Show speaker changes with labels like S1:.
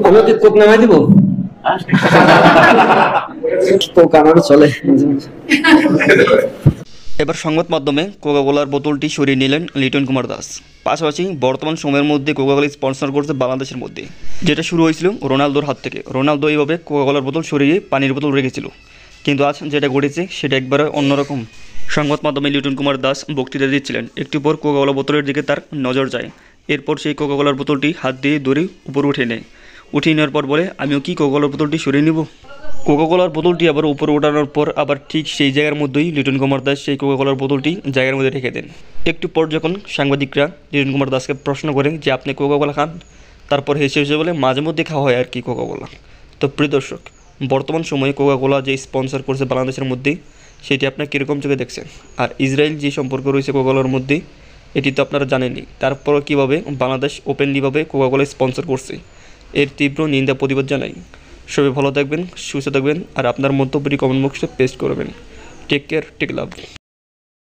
S1: আমি কি কোক নামাই দিব? কোক আমার চলে।
S2: এবার সংবাদ মাধ্যমে কোকাকোলার বোতলটি সরিয়ে নিলেন লিটন কুমার দাস। পাশাপাশি বর্তমান সময়ের মধ্যে কোকাকোলা স্পন্সর করছে বাংলাদেশের মধ্যে, যেটা শুরু হয়েছিল রোনালদোর হাত থেকে। রোনালদো এইভাবে কোকাকোলার বোতল সরিয়ে পানির বোতল রেখেছিল, কিন্তু আজ যেটা ঘটেছে সেটা একবারে অন্যরকম। সংবাদ মাধ্যমে লিটন কুমার দাস বক্তৃতা দিচ্ছিলেন, একটু পর কোকাকোলা বোতলের দিকে তার নজর যায়। এরপর সেই কোকাকোলার বোতলটি হাত দিয়ে ধরে উপরে উঠে নেয়। উঠিয়ে নেওয়ার পর বলে, আমিও কি কোকাকোলার বোতলটি সরিয়ে নিব? কোকাকোলার বোতলটি আবার উপরে ওঠানোর পর আবার ঠিক সেই জায়গার মধ্যেই লিটন কুমার দাস সেই কোকাকোলার বোতলটি জায়গার মধ্যে রেখে দেন। একটু পর যখন সাংবাদিকরা লিটন কুমার দাসকে প্রশ্ন করেন যে আপনি কোকাকোলা খান, তারপর হেসে হেসে বলে মাঝে মধ্যে খাওয়া হয় আর কি কোকাকোলা। তো প্রিয় দর্শক, বর্তমান সময়ে কোকাকোলা যে স্পন্সর করছে বাংলাদেশের মধ্যে, সেটি আপনার কীরকম চোখে দেখছেন? আর ইসরায়েল যে সম্পর্ক রয়েছে কোকাকোলার মধ্যে, এটি তো আপনারা জানেনই। তারপরও কীভাবে বাংলাদেশ ওপেনলিভাবে কোকাকোলা স্পন্সর করছে, এর তীব্র নিন্দা প্রতিবাদ জানাই। সবাই ভালো থাকবেন, সুস্থ থাকবেন, আর আপনার মন্তব্যটি কমেন্ট বক্সে পেস্ট করবেন। টেক কেয়ার, টেক লাভ।